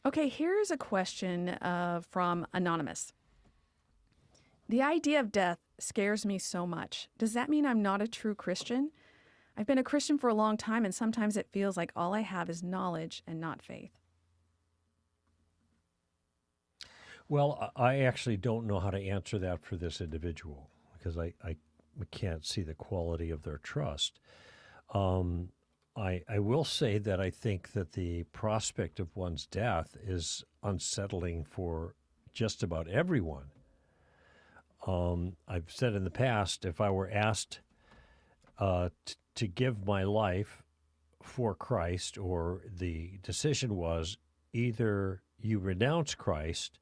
Okay, here's a question from Anonymous. The idea of death scares me so much. Does that mean I'm not a true Christian? I've been a Christian for a long time, and sometimes it feels like all I have is knowledge and not faith. Well, I actually don't know how to answer that for this individual because I can't see the quality of their trust. Um, I will say that I think that the prospect of one's death is unsettling for just about everyone. I've said in the past, if I were asked to give my life for Christ, or the decision was either you renounce Christ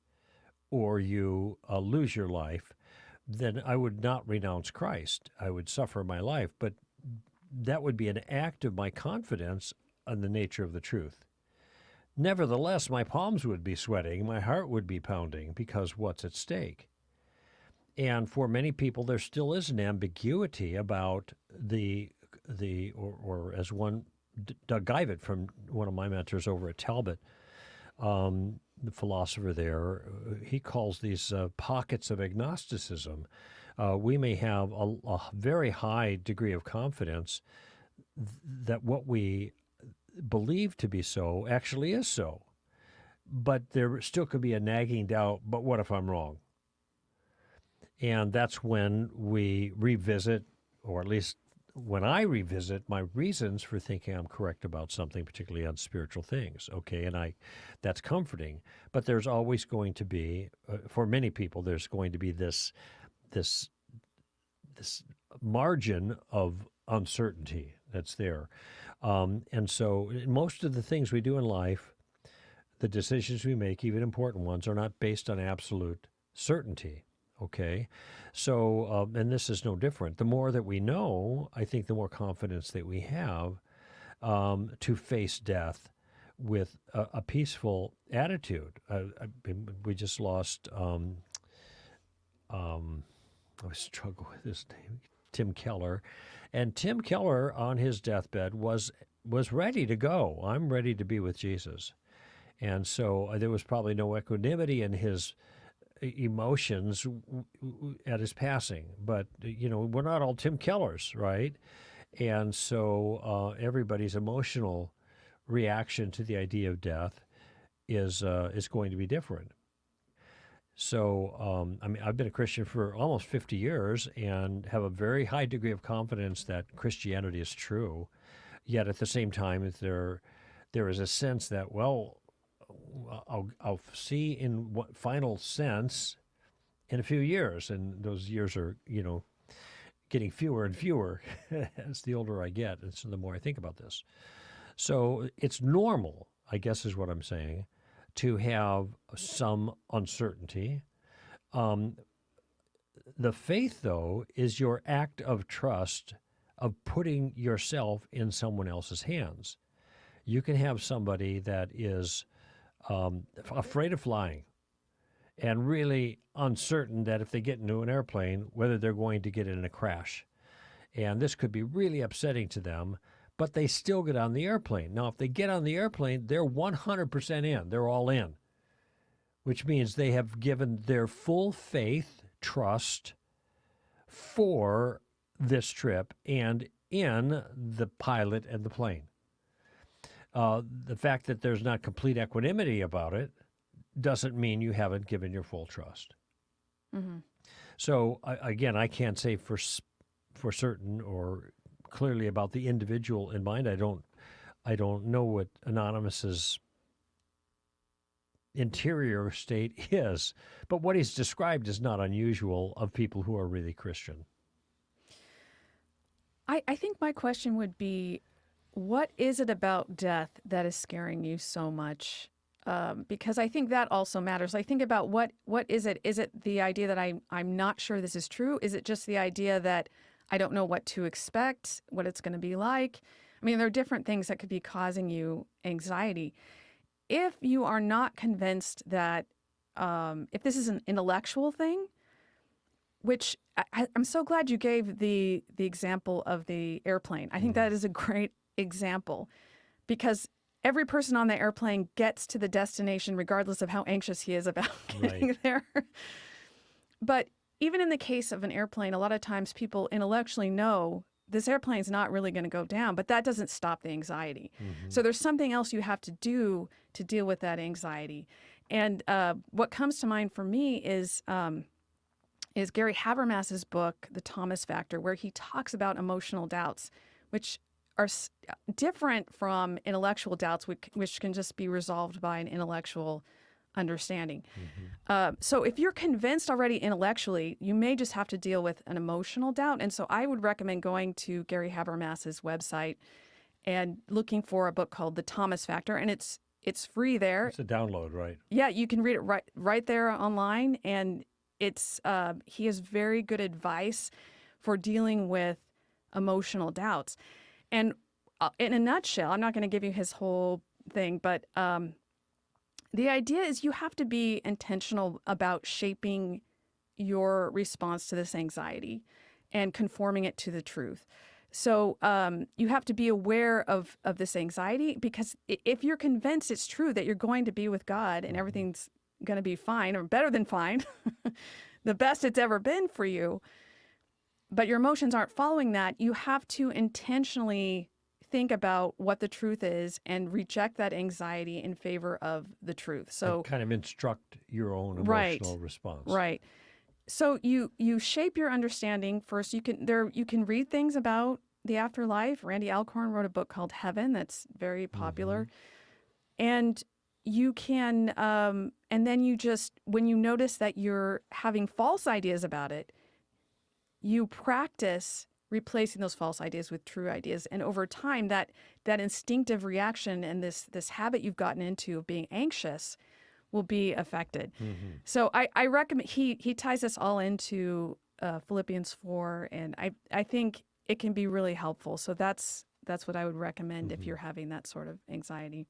or you lose your life, then I would not renounce Christ. I would suffer my life, but that would be an act of my confidence on the nature of the truth. Nevertheless, my palms would be sweating, my heart would be pounding because what's at stake? And for many people, there still is an ambiguity about or as one, Doug Guyvett, from one of my mentors over at Talbot, the philosopher there, he calls these pockets of agnosticism. We may have a very high degree of confidence that what we believe to be so actually is so. But there still could be a nagging doubt, but what if I'm wrong? And that's when we revisit, or at least when I revisit my reasons for thinking I'm correct about something, particularly on spiritual things. Okay, and that's comforting. But there's always going to be, for many people, there's going to be this margin of uncertainty that's there. And so most of the things we do in life, the decisions we make, even important ones, are not based on absolute certainty. Okay, so and this is no different. The more that we know, I think the more confidence that we have to face death with a peaceful attitude. We just lost, I struggle with his name, Tim Keller. And Tim Keller on his deathbed was ready to go. I'm ready to be with Jesus. And so there was probably no equanimity in his emotions at his passing. But, we're not all Tim Kellers, right? And so everybody's emotional reaction to the idea of death is going to be different. So, I've been a Christian for almost 50 years and have a very high degree of confidence that Christianity is true. Yet at the same time, there is a sense that, well, I'll see in what final sense in a few years, and those years are, getting fewer and fewer as the older I get, and so the more I think about this. So it's normal, I guess is what I'm saying, to have some uncertainty. The faith, though, is your act of trust of putting yourself in someone else's hands. You can have somebody that is afraid of flying and really uncertain that if they get into an airplane, whether they're going to get in a crash. And this could be really upsetting to them, but they still get on the airplane. Now, if they get on the airplane, they're 100% in. They're all in, which means they have given their full faith, trust for this trip and in the pilot and the plane. The fact that there's not complete equanimity about it doesn't mean you haven't given your full trust. Mm-hmm. So again, I can't say for certain or clearly about the individual in mind. I don't know what Anonymous's interior state is, but what he's described is not unusual of people who are really Christian. I think my question would be, what is it about death that is scaring you so much? Because I think that also matters. I think about what is it? Is it the idea that I'm not sure this is true? Is it just the idea that I don't know what to expect, what it's going to be like? I mean, there are different things that could be causing you anxiety. If you are not convinced that, if this is an intellectual thing, which I'm so glad you gave the example of the airplane. I think that is a great example because every person on the airplane gets to the destination regardless of how anxious he is about getting Right. there. But even in the case of an airplane, a lot of times people intellectually know this airplane's not really going to go down, but that doesn't stop the anxiety. Hmm. So there's something else you have to do to deal with that anxiety. And what comes to mind for me is Gary Habermas's book, The Thomas Factor, where he talks about emotional doubts, which are different from intellectual doubts, which can just be resolved by an intellectual understanding. Hmm. So if you're convinced already intellectually, you may just have to deal with an emotional doubt. And so I would recommend going to Gary Habermas's website and looking for a book called The Thomas Factor, and it's free there. It's a download, right? Yeah, you can read it right there online, and it's he has very good advice for dealing with emotional doubts. And in a nutshell, I'm not going to give you his whole thing, but the idea is you have to be intentional about shaping your response to this anxiety and conforming it to the truth. So you have to be aware of this anxiety, because if you're convinced it's true that you're going to be with God and everything's going to be fine or better than fine, the best it's ever been for you, but your emotions aren't following that, you have to intentionally think about what the truth is and reject that anxiety in favor of the truth. And So, kind of instruct your own right, emotional response. right. So you shape your understanding first. You can read things about the afterlife. Randy Alcorn wrote a book called Heaven that's very Hmm. popular, and you can and then you just, when you notice that you're having false ideas about it, you practice replacing those false ideas with true ideas, and over time that instinctive reaction and this habit you've gotten into of being anxious will be affected. Hmm. So I recommend, he ties this all into Philippians 4, and I think it can be really helpful. So that's what I would recommend if Hmm. you're having that sort of anxiety.